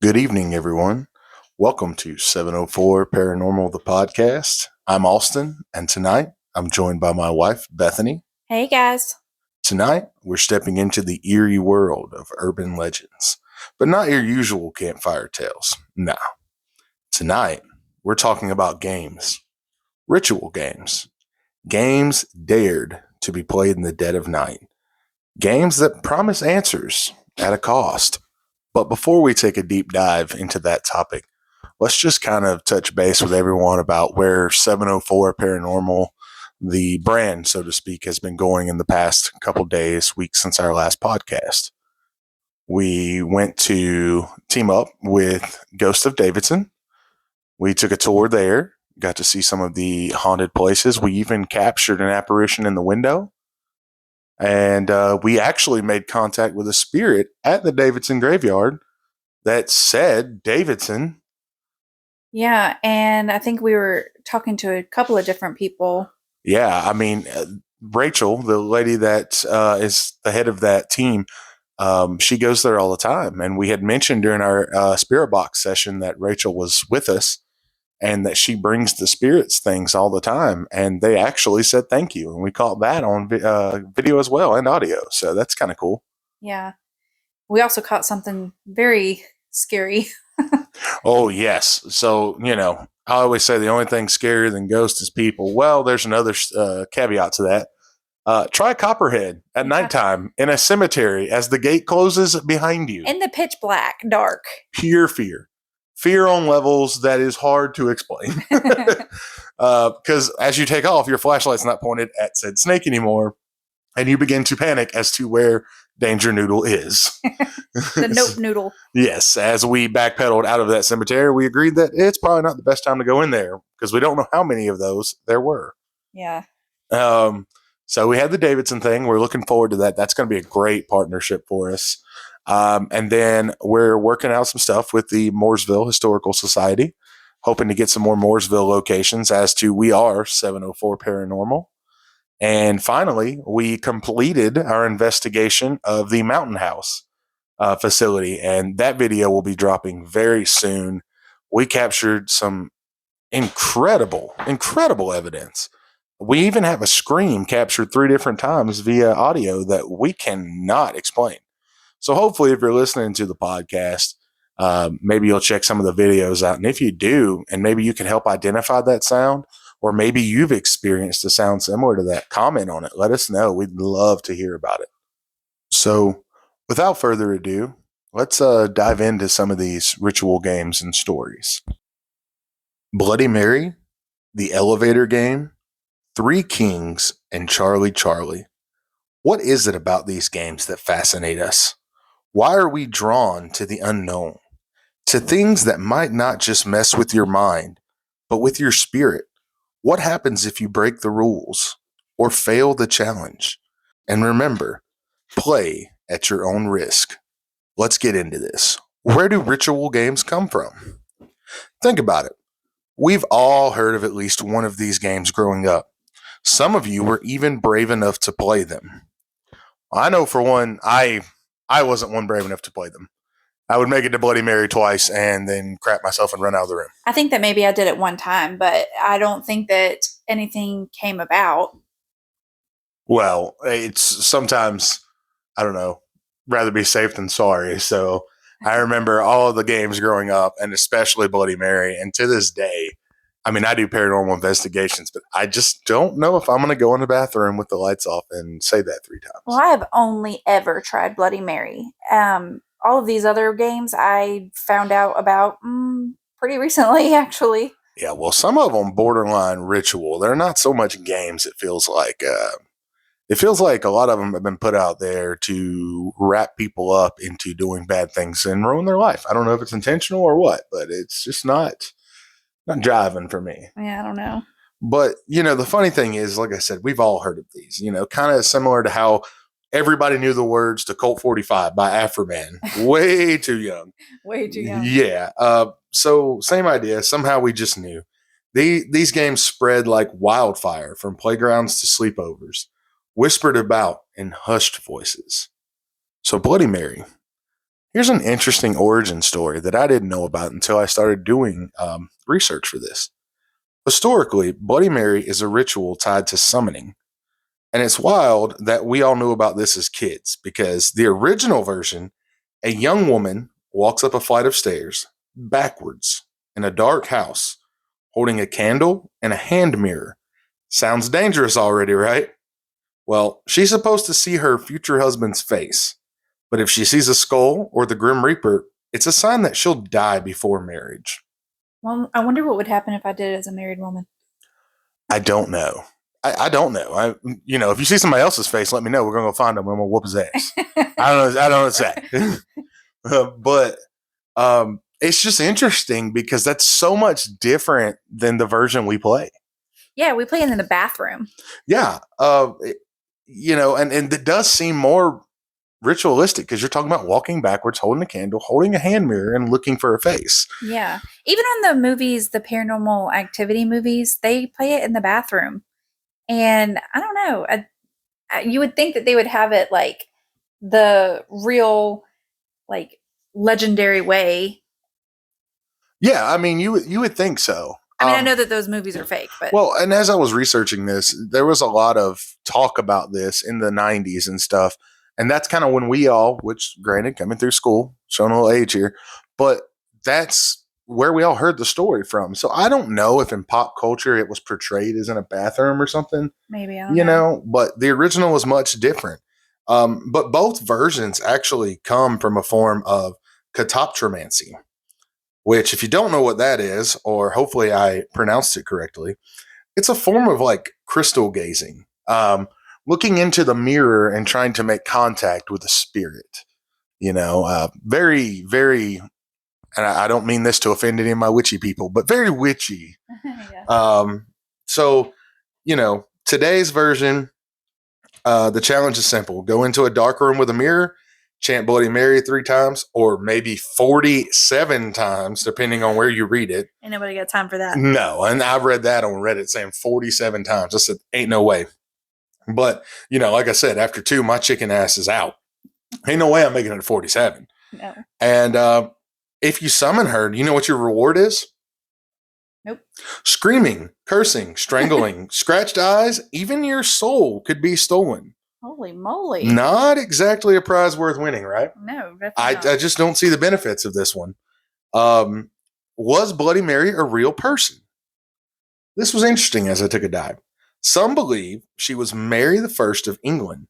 Good evening, everyone. Welcome to 704 Paranormal, the podcast. I'm Austin, and tonight I'm joined by my wife, Bethany. Hey, guys. Tonight, we're stepping into the eerie world of urban legends, but not your usual campfire tales. No. Tonight, we're talking about games, ritual games dared to be played in the dead of night, games that promise answers at a cost. But before we take a deep dive into that topic, let's just kind of touch base with everyone about where 704 Paranormal, the brand, so to speak, has been going in the past couple days, weeks since our last podcast. We went to team up with Ghost of Davidson. We took a tour there, got to see some of the haunted places. We even captured an apparition in the window. And we actually made contact with a spirit at the Davidson graveyard that said Davidson. Yeah, and I think we were talking to a couple of different people. Yeah, I mean, Rachel, the lady that is the head of that team, she goes there all the time. And we had mentioned during our spirit box session that Rachel was with us and that she brings the spirits things all the time. And they actually said thank you. And we caught that on video as well and audio. So that's kind of cool. Yeah. We also caught something very scary. Oh, yes. So, I always say the only thing scarier than ghosts is people. Well, there's another caveat to that. Try Copperhead at nighttime in a cemetery as the gate closes behind you. In the pitch black, dark. Pure fear. Fear on levels that is hard to explain. Because as you take off, your flashlight's not pointed at said snake anymore. And you begin to panic as to where Danger Noodle is. The Nope Noodle. Yes, as we backpedaled out of that cemetery, we agreed that it's probably not the best time to go in there because we don't know how many of those there were. Yeah. So we had the Davidson thing. We're looking forward to that. That's going to be a great partnership for us. And then we're working out some stuff with the Mooresville Historical Society, hoping to get some more Mooresville locations as to we are 704 Paranormal. And finally, we completed our investigation of the Mountain House facility, and that video will be dropping very soon. We captured some incredible evidence. We even have a scream captured 3 different times via audio that we cannot explain. So hopefully, if you're listening to the podcast, maybe you'll check some of the videos out. And if you do, and maybe you can help identify that sound, or maybe you've experienced a sound similar to that, comment on it. Let us know. We'd love to hear about it. So without further ado, let's dive into some of these ritual games and stories. Bloody Mary, the elevator game, Three Kings, and Charlie Charlie. What is it about these games that fascinate us? Why are we drawn to the unknown? To things that might not just mess with your mind, but with your spirit? What happens if you break the rules or fail the challenge? And remember, play at your own risk. Let's get into this. Where do ritual games come from? Think about it. We've all heard of at least one of these games growing up. Some of you were even brave enough to play them. I know for one, I wasn't one brave enough to play them. I would make it to Bloody Mary twice and then crap myself and run out of the room. I think that maybe I did it one time, but I don't think that anything came about. Well, it's sometimes, I don't know, rather be safe than sorry. So I remember all of the games growing up, and especially Bloody Mary. And to this day, I mean, I do paranormal investigations, but I just don't know if I'm going to go in the bathroom with the lights off and say that 3 times. Well, I have only ever tried Bloody Mary. All of these other games I found out about pretty recently, actually. Yeah, well, some of them borderline ritual. They're not so much games, it feels like. It feels like a lot of them have been put out there to wrap people up into doing bad things and ruin their life. I don't know if it's intentional or what, but it's just not jiving for me. Yeah, I don't know. But, the funny thing is, like I said, we've all heard of these, kind of similar to how everybody knew the words to Colt 45 by Afroman. Way too young. Way too young. Yeah. So same idea. Somehow we just knew. These games spread like wildfire from playgrounds to sleepovers, whispered about in hushed voices. So Bloody Mary. Here's an interesting origin story that I didn't know about until I started doing research for this. Historically, Bloody Mary is a ritual tied to summoning. And it's wild that we all knew about this as kids because the original version, a young woman walks up a flight of stairs backwards in a dark house holding a candle and a hand mirror. Sounds dangerous already, right? Well, she's supposed to see her future husband's face. But if she sees a skull or the Grim Reaper, it's a sign that she'll die before marriage. Well, I wonder what would happen if I did it as a married woman. I don't know. I don't know. If you see somebody else's face, let me know. We're gonna go find him. I'm gonna whoop his ass. I don't know. I don't know what to say. But it's just interesting because that's so much different than the version we play. Yeah, we play it in the bathroom. Yeah. And it does seem more ritualistic because you're talking about walking backwards, holding a candle, holding a hand mirror, and looking for a face. Yeah. Even on the movies, the paranormal activity movies, they play it in the bathroom. And I don't know. You would think that they would have it like the real, like, legendary way. Yeah, I mean, you would think so. I mean, I know that those movies are fake, but well, and as I was researching this, there was a lot of talk about this in the '90s and stuff, and that's kind of when we all, which granted, coming through school, showing a little age here, but that's where we all heard the story from. So I don't know if in pop culture it was portrayed as in a bathroom or something, maybe I don't know. but the original was much different. But both versions actually come from a form of catoptromancy, which, if you don't know what that is, or hopefully I pronounced it correctly, it's a form of like crystal gazing, looking into the mirror and trying to make contact with a spirit. Very, very, and I don't mean this to offend any of my witchy people, but very witchy. Yeah. So, today's version, the challenge is simple: go into a dark room with a mirror, chant Bloody Mary 3 times, or maybe 47 times, depending on where you read it. Ain't nobody got time for that. No, and I've read that on Reddit saying 47 times. I said, ain't no way. But, like I said, after 2, my chicken ass is out. Ain't no way I'm making it to 47. No. And if you summon her, do you know what your reward is? Nope. Screaming, cursing, strangling, scratched eyes, even your soul could be stolen. Holy moly. Not exactly a prize worth winning, right? No, I just don't see the benefits of this one. Was Bloody Mary a real person? This was interesting as I took a dive. Some believe she was Mary I of England,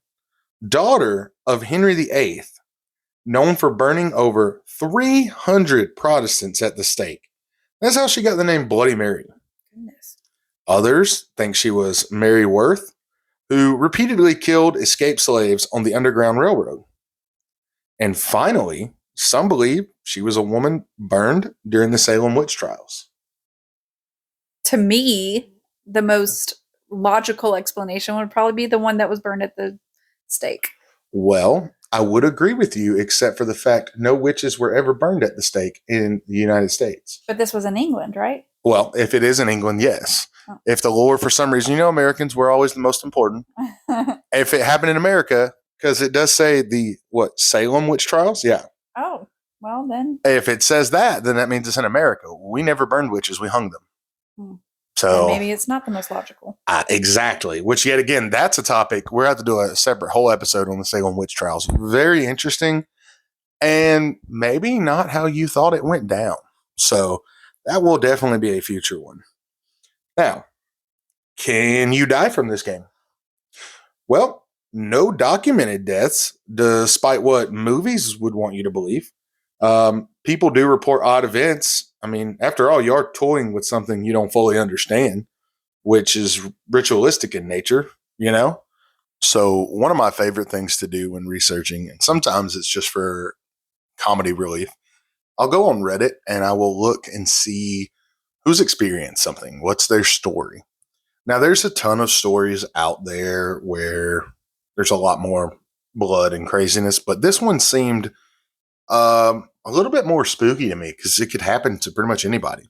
daughter of Henry VIII, known for burning over 300 Protestants at the stake. That's how she got the name Bloody Mary. Goodness. Others think she was Mary Worth, who repeatedly killed escaped slaves on the Underground Railroad. And finally, some believe she was a woman burned during the Salem witch trials. To me, the most logical explanation would probably be the one that was burned at the stake. Well, I would agree with you, except for the fact no witches were ever burned at the stake in the United States. But this was in England, right? Well, if it is in England, yes. Oh. If the lore, for some reason, Americans were always the most important. If it happened in America, because it does say Salem witch trials? Yeah. Oh, well then. If it says that, then that means it's in America. We never burned witches, we hung them. So and maybe it's not the most logical. Exactly. Which, yet again, that's a topic. We're going to have to do a separate whole episode on the Salem witch trials. Very interesting. And maybe not how you thought it went down. So that will definitely be a future one. Now, can you die from this game? Well, no documented deaths, despite what movies would want you to believe. People do report odd events. I mean, after all, you are toying with something you don't fully understand, which is ritualistic in nature, So one of my favorite things to do when researching, and sometimes it's just for comedy relief, I'll go on Reddit and I will look and see who's experienced something. What's their story? Now, there's a ton of stories out there where there's a lot more blood and craziness, but this one seemed a little bit more spooky to me because it could happen to pretty much anybody.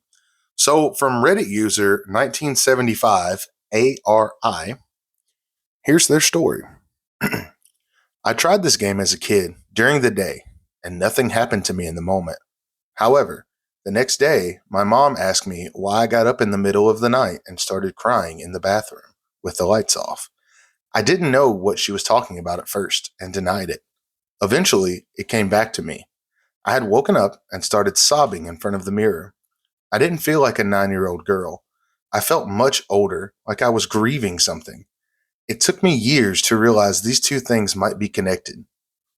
So from Reddit user 1975 ARI, here's their story. I tried this game as a kid during the day. and nothing happened to me in the moment. However, the next day, my mom asked me why I got up in the middle of the night and started crying in the bathroom with the lights off. I didn't know what she was talking about at first and denied it. Eventually, it came back to me. I had woken up and started sobbing in front of the mirror. I didn't feel like a 9-year-old girl. I felt much older, like I was grieving something. It took me years to realize these two things might be connected.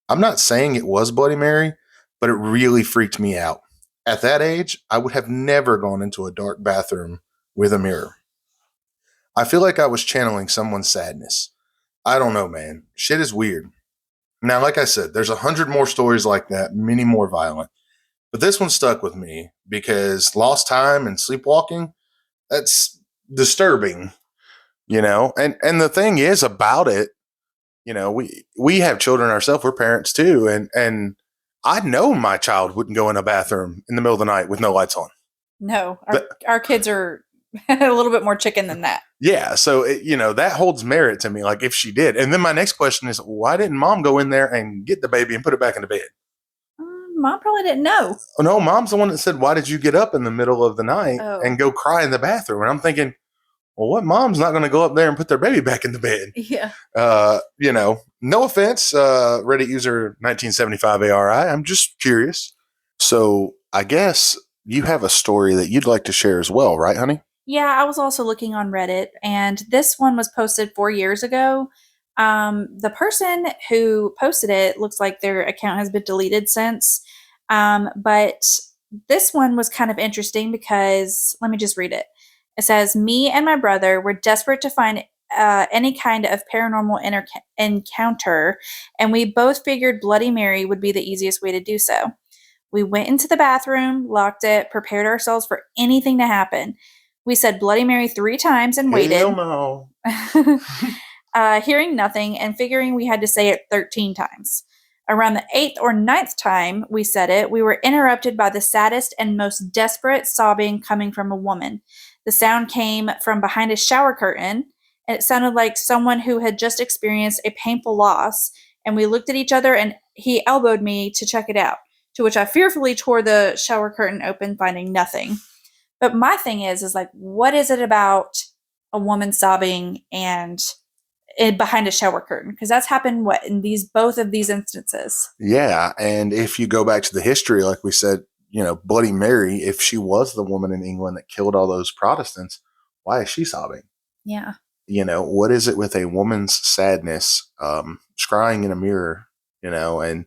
I'm not saying it was Bloody Mary, but it really freaked me out. At that age, I would have never gone into a dark bathroom with a mirror. I feel like I was channeling someone's sadness. I don't know, man. Shit is weird. Now, like I said, there's 100 more stories like that, many more violent. But this one stuck with me because lost time and sleepwalking, that's disturbing, And the thing is about it, we have children ourselves, we're parents too, and I know my child wouldn't go in a bathroom in the middle of the night with no lights on. No, But our kids are a little bit more chicken than that. yeah, so that holds merit to me. Like if she did, and then my next question is, why didn't mom go in there and get the baby and put it back in the bed? Mom probably didn't know. Oh, no, mom's the one that said, "Why did you get up in the middle of the night Oh, and go cry in the bathroom?" And I'm thinking, well, what mom's not going to go up there and put their baby back in the bed? yeah. No offense, Reddit user 1975 ARI. I'm just curious. So I guess you have a story that you'd like to share as well, right, honey? Yeah, I was also looking on Reddit, and this one was posted 4 years ago. The person who posted it looks like their account has been deleted since. But this one was kind of interesting because let me just read it. It says, "Me and my brother were desperate to find any kind of paranormal encounter, and we both figured Bloody Mary would be the easiest way to do so. We went into the bathroom, locked it, prepared ourselves for anything to happen. We said Bloody Mary 3 times and Hell waited, no. hearing nothing and figuring we had to say it 13 times. Around the eighth or ninth time we said it, we were interrupted by the saddest and most desperate sobbing coming from a woman. The sound came from behind a shower curtain, and it sounded like someone who had just experienced a painful loss. And we looked at each other, and he elbowed me to check it out, to which I fearfully tore the shower curtain open, finding nothing. But my thing is like, what is it about a woman sobbing and behind a shower curtain? Because that's happened what in these both of these instances. Yeah, and if you go back to the history, like we said, Bloody Mary, if she was the woman in England that killed all those Protestants, why is she sobbing? Yeah. What is it with a woman's sadness, scrying in a mirror, and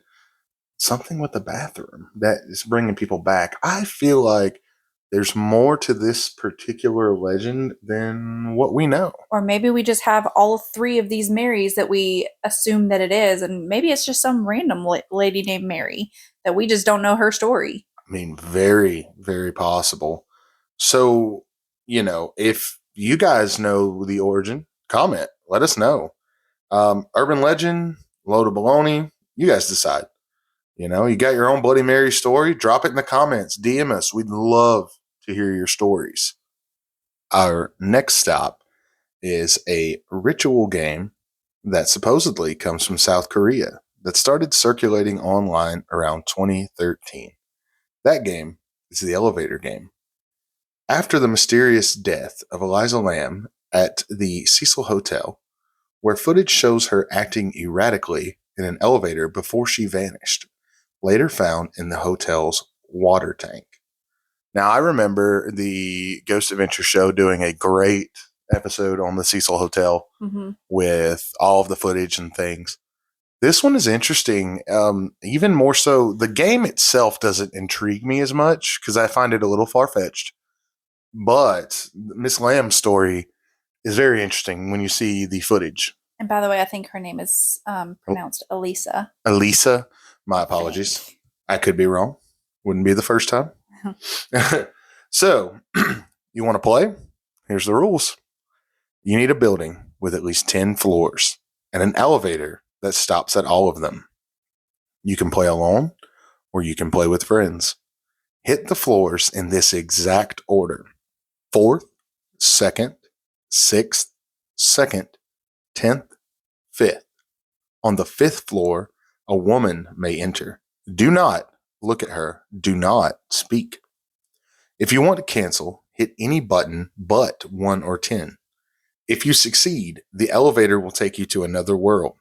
something with the bathroom that is bringing people back? I feel like there's more to this particular legend than what we know. Or maybe we just have all three of these Marys that we assume that it is, and maybe it's just some random lady named Mary that we just don't know her story. I mean, very, very possible. So, if you guys know the origin, comment, let us know. Urban legend, load of baloney, you guys decide. You got your own Bloody Mary story, drop it in the comments, DM us. We'd love to hear your stories. Our next stop is a ritual game that supposedly comes from South Korea that started circulating online around 2013. That game is the elevator game. After the mysterious death of Eliza Lamb at the Cecil Hotel, where footage shows her acting erratically in an elevator before she vanished, later found in the hotel's water tank. Now, I remember the Ghost Adventure show doing a great episode on the Cecil Hotel with all of the footage and things. This one is interesting. Even more so, the game itself doesn't intrigue me as much because I find it a little far fetched. But Miss Lamb's story is very interesting when you see the footage. And by the way, I think her name is pronounced Elisa. Elisa, my apologies. I could be wrong. Wouldn't be the first time. So, you want to play? Here's the rules. You need a building with at least 10 floors and an elevator that stops at all of them. You can play alone or you can play with friends. Hit the floors in this exact order: 4th, 2nd, 6th, 2nd, 10th, 5th. On the 5th floor, a woman may enter. Do not look at her. Do not speak. If you want to cancel, hit any button but 1 or 10. If you succeed, the elevator will take you to another world.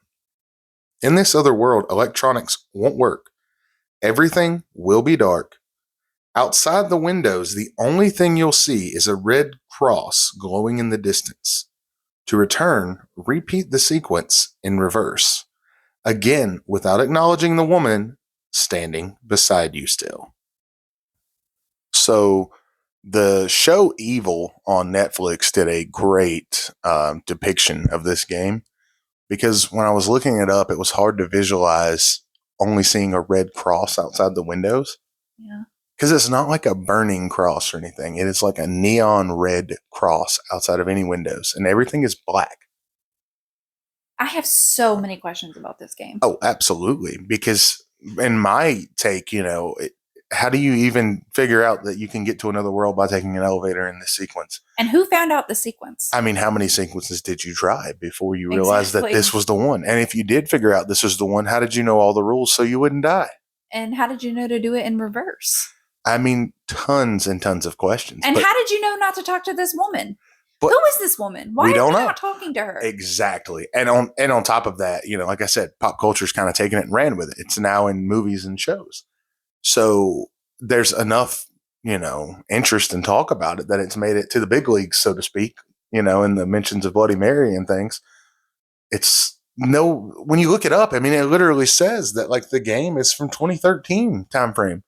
In this other world, electronics won't work. Everything will be dark. Outside the windows, the only thing you'll see is a red cross glowing in the distance. To return, repeat the sequence in reverse. Again, without acknowledging the woman standing beside you still. So, the show Evil on Netflix did a great depiction of this game because when I was looking it up, it was hard to visualize only seeing a red cross outside the windows. Yeah. Because it's not like a burning cross or anything. It is like a neon red cross outside of any windows, and everything is black. I have so many questions about this game. Oh, absolutely. Because in my take, how do you even figure out that you can get to another world by taking an elevator in this sequence? And who found out the sequence? I mean, how many sequences did you try before you realized that this was the one? And if you did figure out this was the one, how did you know all the rules so you wouldn't die? And how did you know to do it in reverse? I mean, tons and tons of questions. And how did you know not to talk to this woman? Who is this woman? Why are you not talking to her? Exactly. And on top of that, like I said, pop culture's kind of taken it and ran with it. It's now in movies and shows. So there's enough, interest and talk about it that it's made it to the big leagues, so to speak, in the mentions of Bloody Mary and things. When you look it up, I mean, it literally says that like the game is from 2013 time frame.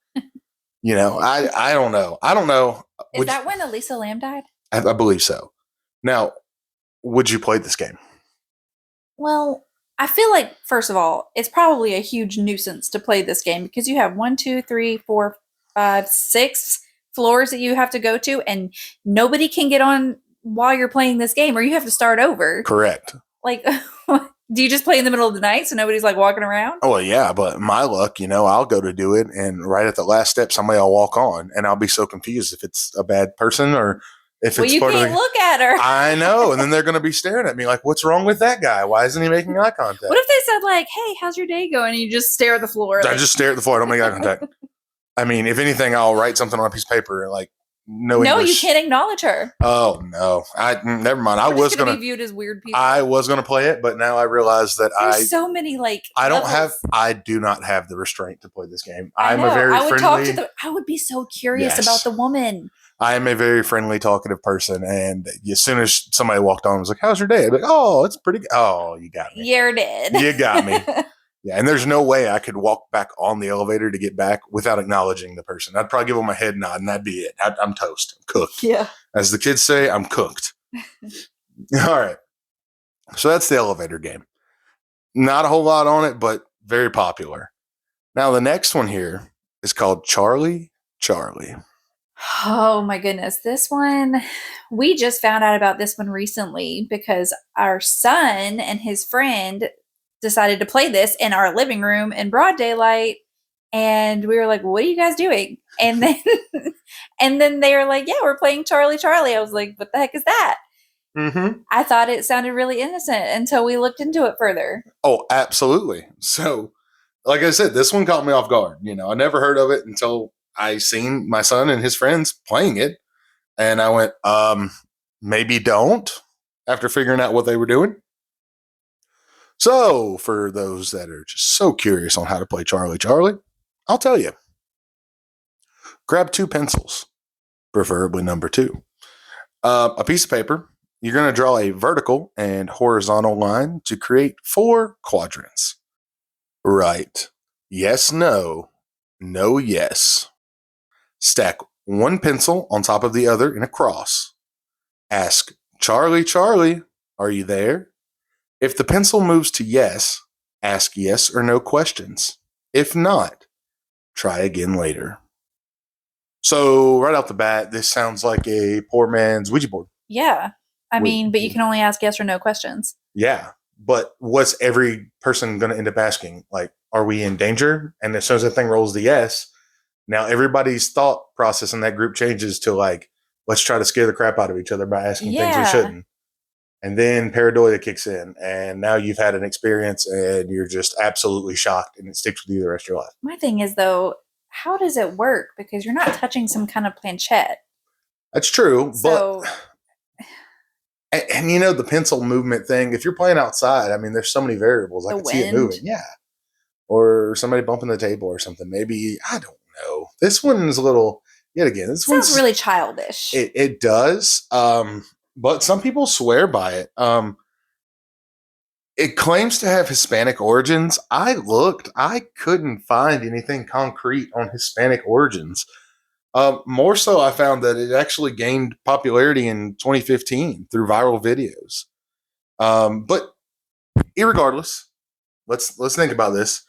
I don't know. I don't know. Is that when Elisa Lam died? I believe so. Now, would you play this game? Well, I feel like, first of all, it's probably a huge nuisance to play this game because you have 1, 2, 3, 4, 5, 6 floors that you have to go to, and nobody can get on while you're playing this game, or you have to start over. Correct. Like, do you just play in the middle of the night so nobody's like walking around? Oh, yeah, but my luck, I'll go to do it, and right at the last step, somebody will walk on, and I'll be so confused if it's a bad person or if it's you can't look at her. I know, and then they're going to be staring at me like, what's wrong with that guy? Why isn't he making eye contact? What if they said like, hey, how's your day going? And you just stare at the floor. I just stare at the floor. I don't make eye contact. I mean, if anything, I'll write something on a piece of paper like, no, you can't acknowledge her. Oh no! Never mind. I was going to be viewed as weird people. I was going to play it, but now I realize that there's so many I do not have the restraint to play this game. I would be so curious about the woman. I am a very friendly, talkative person, and as soon as somebody walked on, I was like, "How's your day?" I'd be like, "Oh, it's pretty good." Oh, you got me. You're dead. You got me. Yeah, and there's no way I could walk back on the elevator to get back without acknowledging the person. I'd probably give them a head nod, and that'd be it. I'm toast. I'm cooked. Yeah. As the kids say, I'm cooked. All right. So that's the elevator game. Not a whole lot on it, but very popular. Now, the next one here is called Charlie, Charlie. Oh my goodness. This one, we just found out about this one recently because our son and his friend decided to play this in our living room in broad daylight, and we were like, what are you guys doing? And then and then they were like, yeah, we're playing Charlie, Charlie. I was like, what the heck is that? Mm-hmm. I thought it sounded really innocent until we looked into it further. Oh, absolutely. So like I said, this one caught me off guard. I never heard of it until I seen my son and his friends playing it, and I went, maybe don't, after figuring out what they were doing. So, for those that are just so curious on how to play Charlie, Charlie, I'll tell you. Grab 2 pencils, preferably number 2. A piece of paper. You're going to draw a vertical and horizontal line to create 4 quadrants. Right. Yes, no. No, yes. Stack 1 pencil on top of the other in a cross. Ask, Charlie, Charlie, are you there? If the pencil moves to yes, ask yes or no questions. If not, try again later. So right off the bat, this sounds like a poor man's Ouija board. Yeah. I mean, but you can only ask yes or no questions. Yeah. But what's every person going to end up asking? Like, are we in danger? And as soon as that thing rolls the yes, now everybody's thought process in that group changes to like, let's try to scare the crap out of each other by asking things we shouldn't. And then pareidolia kicks in, and now you've had an experience and you're just absolutely shocked, and it sticks with you the rest of your life. My thing is, though, how does it work? Because you're not touching some kind of planchette. That's true, but So and you know the pencil movement thing. If you're playing outside, I mean, there's so many variables. I the could see it moving, wind. yeah, or somebody bumping the table or something. Maybe I don't know. This one's a little. Yet again, this Sounds one's really childish. it does, but some people swear by it. It claims to have Hispanic origins. I looked, I couldn't find anything concrete on Hispanic origins. More so, I found that it actually gained popularity in 2015 through viral videos. But irregardless, let's think about this.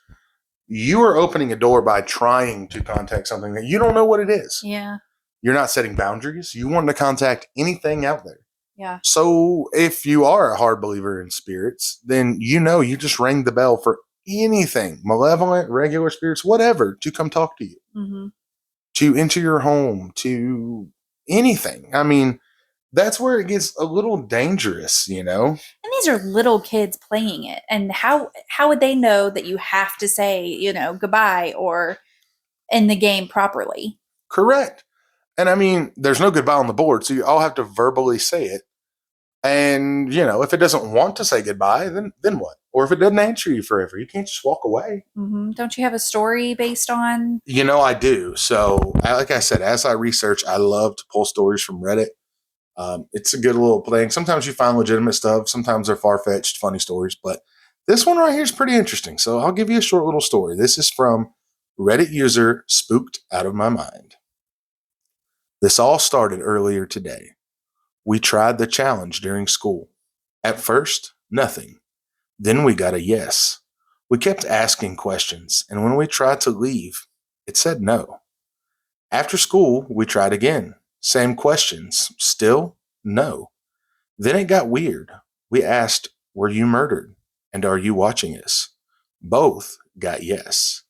You are opening a door by trying to contact something that you don't know what it is. Yeah. You're not setting boundaries. You want to contact anything out there. Yeah. So if you are a hard believer in spirits, then you know you just ring the bell for anything, malevolent, regular spirits, whatever, to come talk to you, to enter your home, to anything. I mean, that's where it gets a little dangerous, you know? And these are little kids playing it. And how would they know that you have to say, goodbye or end the game properly? Correct. And I mean, there's no goodbye on the board, so you all have to verbally say it. And, you know, if it doesn't want to say goodbye, then what? Or if it doesn't answer you forever, you can't just walk away. Don't you have a story based on? You know, I do. So, like I said, as I research, I love to pull stories from Reddit. It's a good little thing. Sometimes you find legitimate stuff. Sometimes they're far-fetched, funny stories. But this one right here is pretty interesting. So I'll give you a short little story. This is from Reddit user Spooked Out of My Mind. This all started earlier today. We tried the challenge during school. At first, nothing. Then we got a yes. We kept asking questions, and when we tried to leave, it said no. After school, we tried again. Same questions. Still no. Then it got weird. We asked, were you murdered? And are you watching us? Both got yes.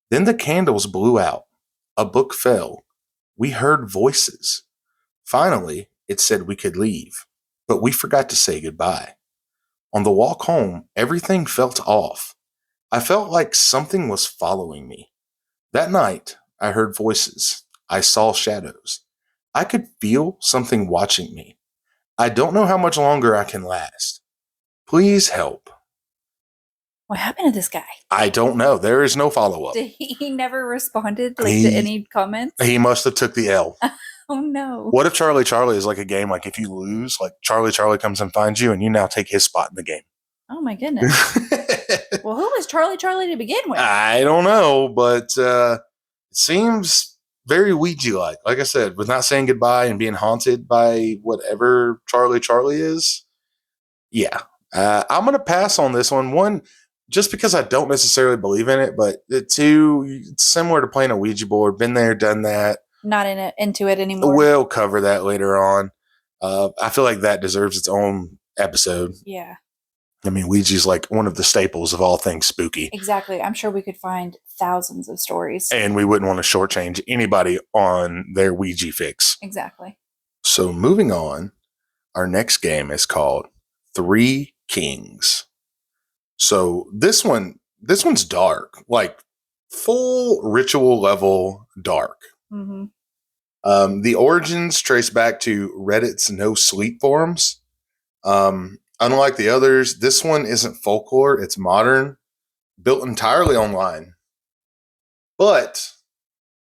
Then the candles blew out. A book fell. We heard voices. Finally, it said we could leave, but we forgot to say goodbye. On the walk home, everything felt off. I felt like something was following me. That night, I heard voices. I saw shadows. I could feel something watching me. I don't know how much longer I can last. Please help. What happened to this guy? I don't know. There is no follow-up. Did he never responded to any comments? He must have took the L. Oh no. What if Charlie Charlie is like a game, like if you lose, like Charlie Charlie comes and finds you and you now take his spot in the game? Oh my goodness. Well, who was Charlie Charlie to begin with? I don't know, but it seems very Ouija-like. Like I said, with not saying goodbye and being haunted by whatever Charlie Charlie is. Yeah. I'm going to pass on this one. One, just because I don't necessarily believe in it, but two, it's similar to playing a Ouija board. Been there, done that. Not into it anymore. We'll cover that later on. I feel like that deserves its own episode. Yeah. I mean, Ouija's like one of the staples of all things spooky. Exactly. I'm sure we could find thousands of stories. And we wouldn't want to shortchange anybody on their Ouija fix. Exactly. So moving on, our next game is called Three Kings. So this one's dark, like full ritual level dark. The origins trace back to Reddit's no sleep forums. Unlike the others, this one isn't folklore, it's modern, built entirely online. But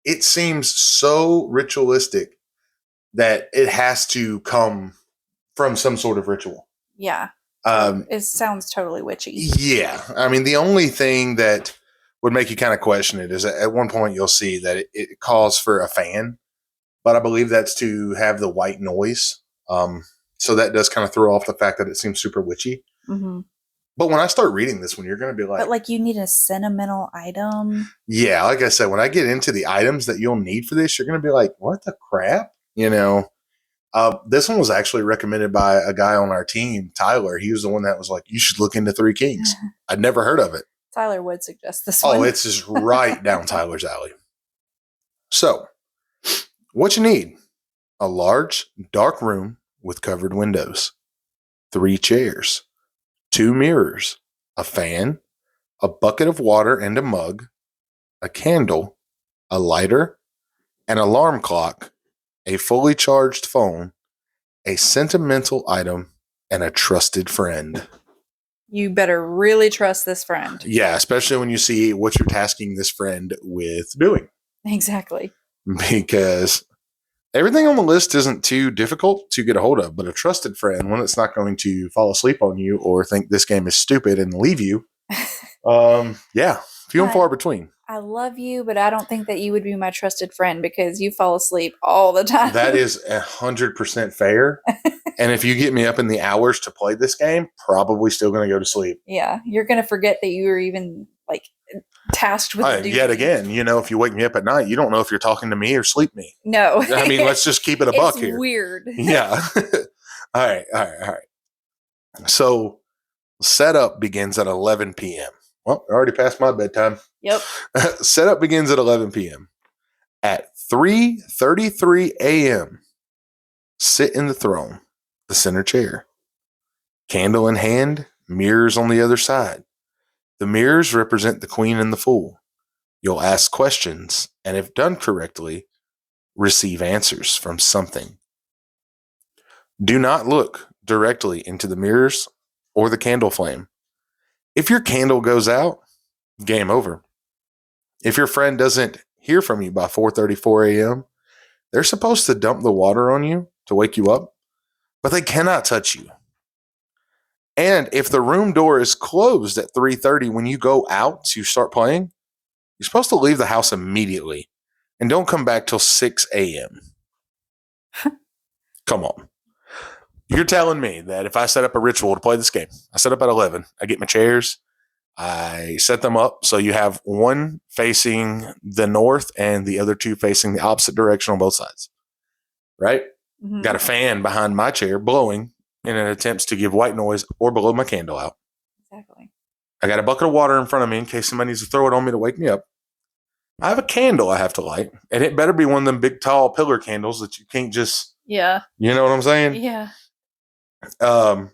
it seems so ritualistic that it has to come from some sort of ritual. Yeah. It sounds totally witchy. Yeah. I mean, the only thing that would make you kind of question it is at one point you'll see that it calls for a fan, but I believe that's to have the white noise. So that does kind of throw off the fact that it seems super witchy. But when I start reading this one, you're going to be like... But like you need a sentimental item. Yeah, like I said, when I get into the items that you'll need for this, you're going to be like, what the crap? You know? This one was actually recommended by a guy on our team, Tyler. He was the one that was like, you should look into Three Kings. I'd never heard of it. Tyler would suggest this one. Oh, it's just right down Tyler's alley. So, what you need? A large, dark room with covered windows. 3 chairs, 2 mirrors, a fan, a bucket of water and a mug, a candle, a lighter, an alarm clock, a fully charged phone, a sentimental item, and a trusted friend. You better really trust this friend. Yeah, especially when you see what you're tasking this friend with doing. Exactly. Because everything on the list isn't too difficult to get a hold of, but a trusted friend, one that's not going to fall asleep on you or think this game is stupid and leave you. Yeah, few and far between. I love you, but I don't think that you would be my trusted friend because you fall asleep all the time. That is 100% fair. And if you get me up in the hours to play this game, probably still going to go to sleep. Yeah, you're going to forget that you were even like tasked with the duty. Yet again, if you wake me up at night, you don't know if you're talking to me or sleep me. No. I mean, let's just keep it a buck here. It's weird. Yeah. All right. So setup begins at 11 p.m. Well, I already passed my bedtime. Yep. Setup begins at 11 p.m. At 3:33 a.m., sit in the throne, the center chair. Candle in hand, mirrors on the other side. The mirrors represent the queen and the fool. You'll ask questions, and if done correctly, receive answers from something. Do not look directly into the mirrors or the candle flame. If your candle goes out, game over. If your friend doesn't hear from you by 4:34 a.m., they're supposed to dump the water on you to wake you up, but they cannot touch you. And if the room door is closed at 3:30 when you go out to start playing, you're supposed to leave the house immediately and don't come back till 6 a.m. Come on. You're telling me that if I set up a ritual to play this game, I set up at 11, I get my chairs, I set them up so you have one facing the north and the other two facing the opposite direction on both sides, right? Mm-hmm. Got a fan behind my chair blowing in an attempt to give white noise or blow my candle out. Exactly. I got a bucket of water in front of me in case somebody needs to throw it on me to wake me up. I have a candle I have to light, and it better be one of them big, tall pillar candles that you can't just... Yeah. You know what I'm saying? Yeah. An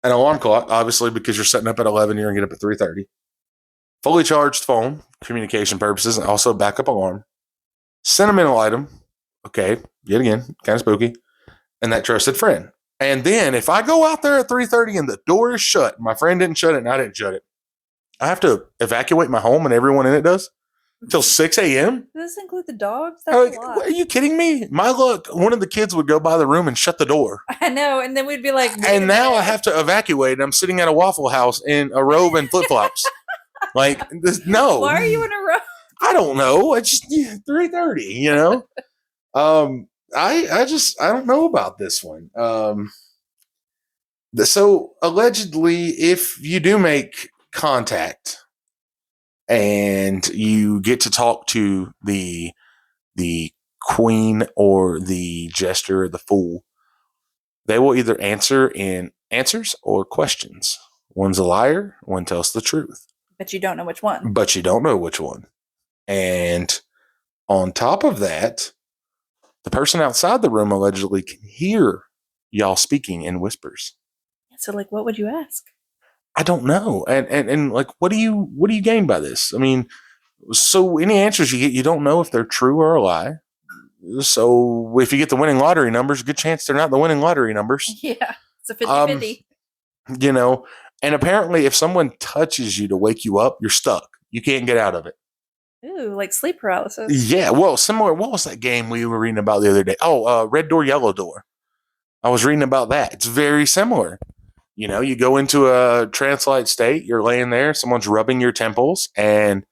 alarm clock, obviously, because you're setting up at 11, you're going to get up at 3:30. Fully charged phone, communication purposes, and also backup alarm. Sentimental item, okay, yet again, kind of spooky. And that trusted friend. And then if I go out there at 3:30 and the door is shut, my friend didn't shut it and I didn't shut it, I have to evacuate my home and everyone in it does till 6 a.m. Does this include the dogs? That's a lot. Are you kidding me? My luck, one of the kids would go by the room and shut the door. I know, and then we'd be like... And now I have to evacuate. I'm sitting at a Waffle House in a robe and flip-flops. No. Why are you in a robe? I don't know. It's just 3:30, I don't know about this one. So allegedly, if you do make contact and you get to talk to the queen or the jester or the fool, they will either answer in answers or questions. One's a liar, one tells the truth. But you don't know which one. And on top of that, the person outside the room allegedly can hear y'all speaking in whispers. So, what would you ask? I don't know. And what do you gain by this? I mean, so any answers you get, you don't know if they're true or a lie. So if you get the winning lottery numbers, good chance they're not the winning lottery numbers. Yeah, it's a 50-50. And apparently if someone touches you to wake you up, you're stuck. You can't get out of it. Ooh, like sleep paralysis. Yeah, well, similar. What was that game we were reading about the other day? Oh, Red Door, Yellow Door. I was reading about that. It's very similar. You go into a trance-like state, you're laying there, someone's rubbing your temples, and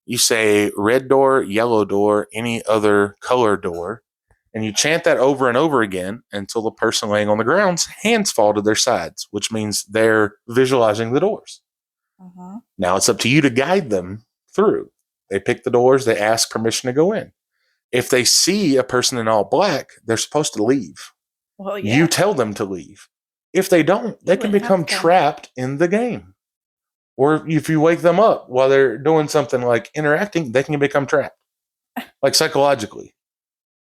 you say red door, yellow door, any other color door, and you chant that over and over again until the person laying on the ground's hands fall to their sides, which means they're visualizing the doors. Uh-huh. Now it's up to you to guide them through. They pick the doors, they ask permission to go in. If they see a person in all black, they're supposed to leave. Well, yeah. You tell them to leave. If they don't, they can become trapped in the game. Or if you wake them up while they're doing something like interacting, they can become trapped, like psychologically.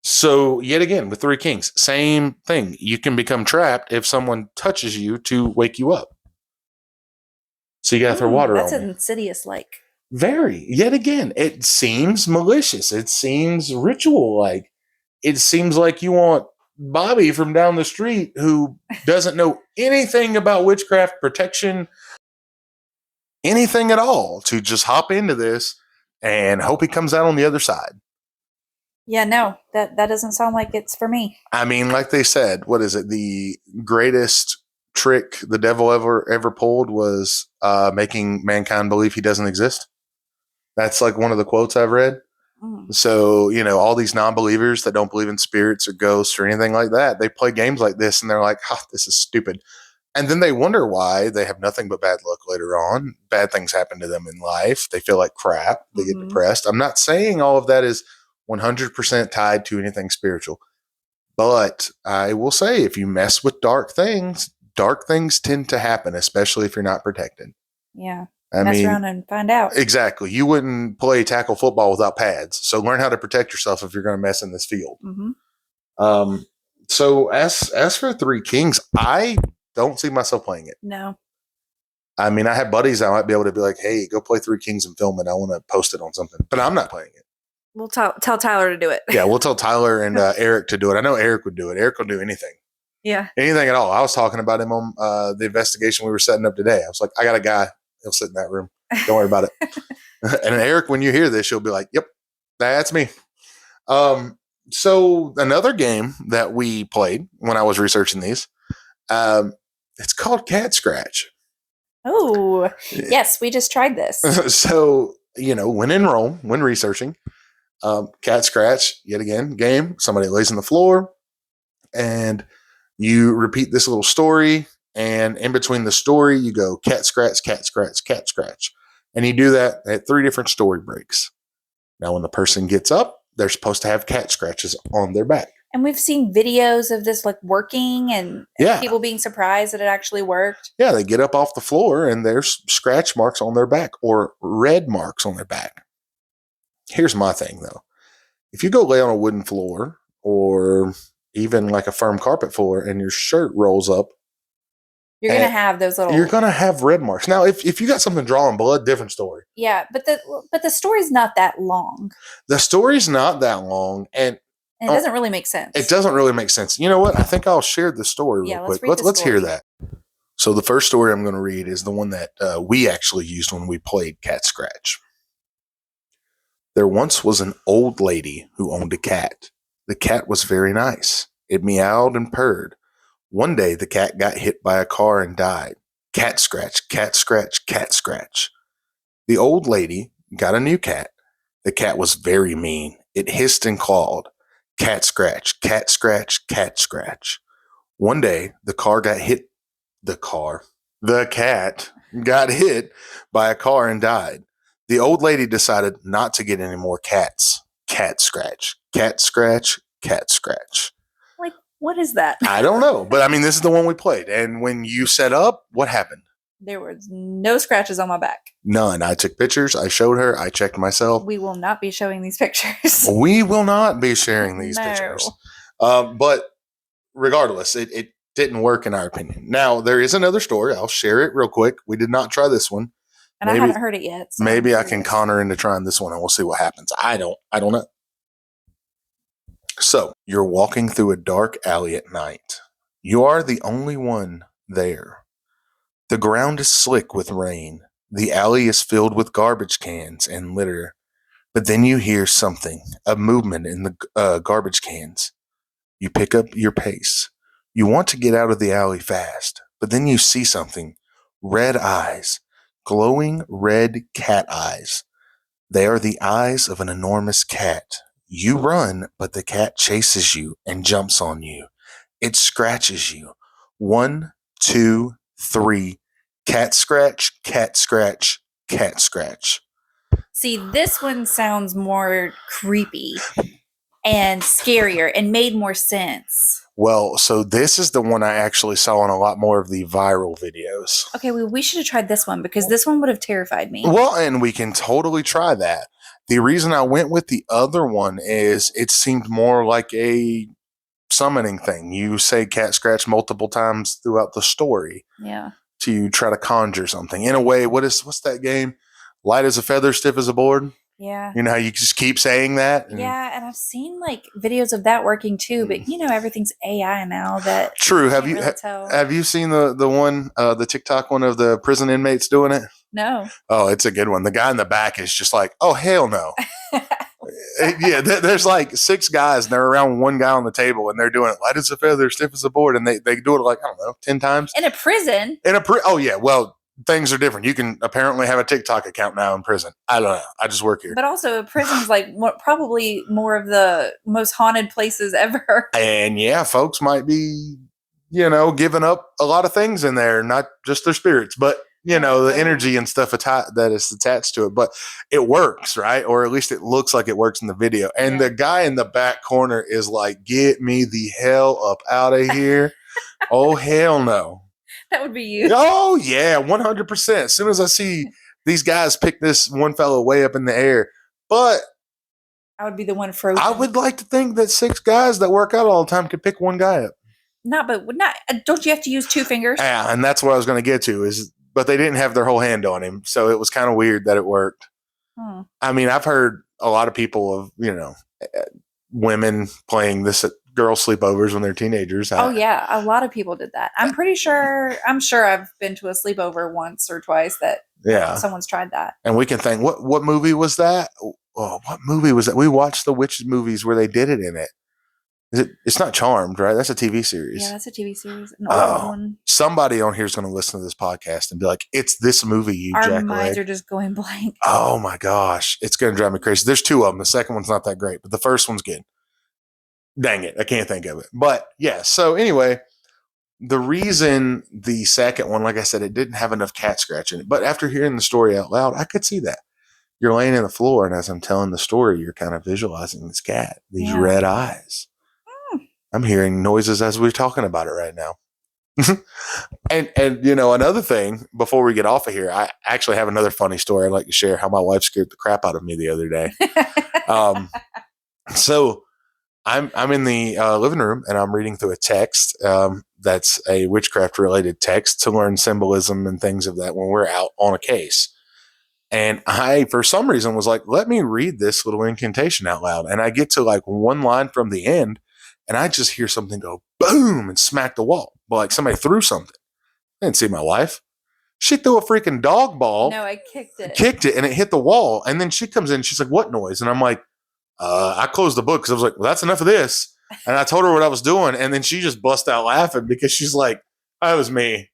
So yet again, with Three Kings, same thing. You can become trapped if someone touches you to wake you up. So you got to throw water That's on me. insidious like. Very. Yet again, it seems malicious. It seems ritual like. It seems like you want Bobby from down the street who doesn't know anything about witchcraft protection, anything at all, to just hop into this and hope he comes out on the other side. Yeah, no, that doesn't sound like it's for me. I mean, like they said, what is it? The greatest trick the devil ever pulled was making mankind believe he doesn't exist. That's like one of the quotes I've read. So, all these non-believers that don't believe in spirits or ghosts or anything like that, they play games like this and they're like, this is stupid. And then they wonder why they have nothing but bad luck later on. Bad things happen to them in life. They feel like crap. They get depressed. I'm not saying all of that is 100% tied to anything spiritual. But I will say, if you mess with dark things tend to happen, especially if you're not protected. Yeah. Mess around and find out. Exactly. You wouldn't play tackle football without pads. So learn how to protect yourself if you're going to mess in this field. So as for Three Kings, I don't see myself playing it. No. I mean, I have buddies I might be able to be like, hey, go play Three Kings and film it. I want to post it on something. But I'm not playing it. We'll tell Tyler to do it. Yeah, we'll tell Tyler and Eric to do it. I know Eric would do it. Eric will do anything. Yeah. Anything at all. I was talking about him on the investigation we were setting up today. I was like, I got a guy. He'll sit in that room. Don't worry about it. And Eric, when you hear this, you'll be like, yep, that's me. So another game that we played when I was researching these, it's called Cat Scratch. Oh, yes, we just tried this. So, when researching, Cat Scratch, yet again, game, somebody lays on the floor and you repeat this little story. And in between the story, you go cat scratch, cat scratch, cat scratch. And you do that at 3 different story breaks. Now, when the person gets up, they're supposed to have cat scratches on their back. And we've seen videos of this like working and people being surprised that it actually worked. Yeah, they get up off the floor and there's scratch marks on their back or red marks on their back. Here's my thing, though. If you go lay on a wooden floor or even like a firm carpet floor and your shirt rolls up, you're going to have those little... You're going to have red marks. Now, if you got something drawing blood, different story. Yeah, but the story's not that long. The story's not that long, and it doesn't really make sense. It doesn't really make sense. You know what? I think I'll share the story real quick. Let's hear that. So the first story I'm going to read is the one that we actually used when we played Cat Scratch. There once was an old lady who owned a cat. The cat was very nice. It meowed and purred. One day, the cat got hit by a car and died. Cat scratch, cat scratch, cat scratch. The old lady got a new cat. The cat was very mean. It hissed and clawed. Cat scratch, cat scratch, cat scratch. One day, the cat got hit by a car and died. The old lady decided not to get any more cats. Cat scratch, cat scratch, cat scratch. What is that? I don't know. But I mean, this is the one we played. And when you set up, what happened? There was no scratches on my back. None. I took pictures. I showed her. I checked myself. We will not be showing these pictures. We will not be sharing these pictures. But regardless, it didn't work in our opinion. Now, there is another story. I'll share it real quick. We did not try this one. And I haven't heard it yet. So maybe I can con her into trying this one and we'll see what happens. I don't know. So, you're walking through a dark alley at night. You are the only one there. The ground is slick with rain. The alley is filled with garbage cans and litter. But then you hear something, a movement in the garbage cans. You pick up your pace. You want to get out of the alley fast, but then you see something. Red eyes. Glowing red cat eyes. They are the eyes of an enormous cat. You run, but the cat chases you and jumps on you. It scratches you. 1, 2, 3. Cat scratch, cat scratch, cat scratch. See, this one sounds more creepy and scarier and made more sense. Well, so this is the one I actually saw in a lot more of the viral videos. Okay, well, we should have tried this one because this one would have terrified me. Well, and we can totally try that. The reason I went with the other one is it seemed more like a summoning thing. You say cat scratch multiple times throughout the story Yeah. to try to conjure something. In a way, what's that game? Light as a feather, stiff as a board. Yeah. You know how you just keep saying that? Yeah, and I've seen like videos of that working too, but everything's AI now that True. you Have can't you really tell. have you seen the one the TikTok one of the prison inmates doing it? No. Oh, it's a good one. The guy in the back is just like, oh hell no. Yeah, there's like 6 guys and they're around one guy on the table and they're doing it light as a feather, stiff as a board, and they do it like, I don't know, 10 times In a prison. oh yeah, well, things are different. You can apparently have a TikTok account now in prison. I don't know. I just work here. But also, prison's like probably more of the most haunted places ever. And yeah, folks might be, giving up a lot of things in there, not just their spirits, but the energy and stuff that is attached to it. But it works, right? Or at least it looks like it works in the video. And the guy in the back corner is like, "Get me the hell up out of here!" Oh hell no. That would be you. Oh yeah, 100%. As soon as I see these guys pick this one fellow way up in the air, but I would be the one frozen. I would like to think that 6 guys that work out all the time could pick one guy up. Don't you have to use 2 fingers? Yeah, and that's what I was going to get to but they didn't have their whole hand on him, so it was kind of weird that it worked. I mean, I've heard a lot of people of women playing this at girl sleepovers when they're teenagers. Oh yeah, a lot of people did that. I'm sure I've been to a sleepover once or twice that someone's tried that. And we can think, what movie was that? Oh, what movie was that? We watched the witches movies where they did it in it. It's not Charmed, right? That's a TV series. Yeah, that's a TV series. An old one. Somebody on here is going to listen to this podcast and be like, "It's this movie." Our minds are just going blank. Oh my gosh, it's going to drive me crazy. There's 2 of them. The second one's not that great, but the first one's good. Dang it, I can't think of it. But yeah. So anyway, the reason the second one, like I said, it didn't have enough cat scratch in it. But after hearing the story out loud, I could see that. You're laying in the floor, and as I'm telling the story, you're kind of visualizing this cat, these red eyes. I'm hearing noises as we're talking about it right now. and another thing before we get off of here, I actually have another funny story I'd like to share how my wife scared the crap out of me the other day. So I'm in the living room and I'm reading through a text that's a witchcraft related text to learn symbolism and things of that when we're out on a case. And I, for some reason, was like, let me read this little incantation out loud. And I get to like one line from the end and I just hear something go boom and smack the wall. Like somebody threw something. I didn't see my wife. She threw a freaking dog ball. No, I kicked it. And it hit the wall. And then she comes in and she's like, what noise? And I'm like, I closed the book because I was like, well, that's enough of this. And I told her what I was doing. And then she just bust out laughing because she's like, that was me.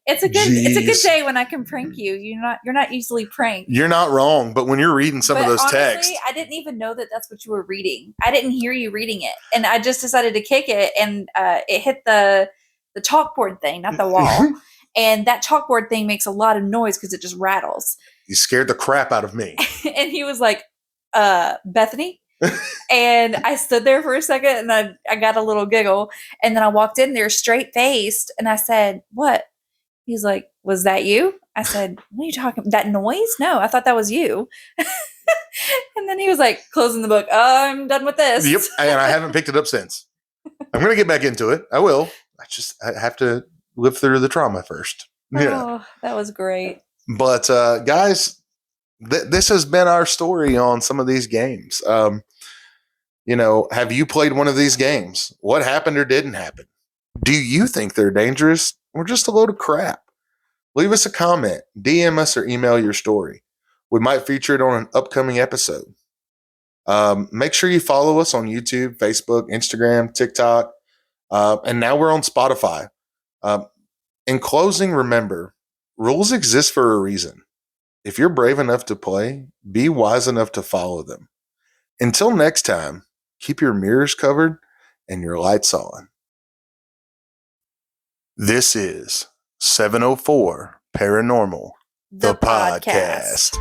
It's a good day when I can prank you. You're not easily pranked. You're not wrong, but when you're reading some of those texts, I didn't even know that that's what you were reading. I didn't hear you reading it, and I just decided to kick it, and it hit the chalkboard thing, not the wall. And that chalkboard thing makes a lot of noise because it just rattles. You scared the crap out of me. And he was like, Bethany. And I stood there for a second, and I got a little giggle, and then I walked in there straight faced, and I said, "What?" He's like, was that you? I said, what are you talking about? That noise? No, I thought that was you. And then he was like, closing the book. I'm done with this. Yep. And I haven't picked it up since. I'm going to get back into it. I will. I have to live through the trauma first. Oh, that was great. But guys, this has been our story on some of these games. Have you played one of these games? What happened or didn't happen? Do you think they're dangerous or just a load of crap? Leave us a comment, DM us, or email your story. We might feature it on an upcoming episode. Make sure you follow us on YouTube, Facebook, Instagram, TikTok, and now we're on Spotify. In closing, remember, rules exist for a reason. If you're brave enough to play, be wise enough to follow them. Until next time, keep your mirrors covered and your lights on. This is 704 Paranormal, the podcast.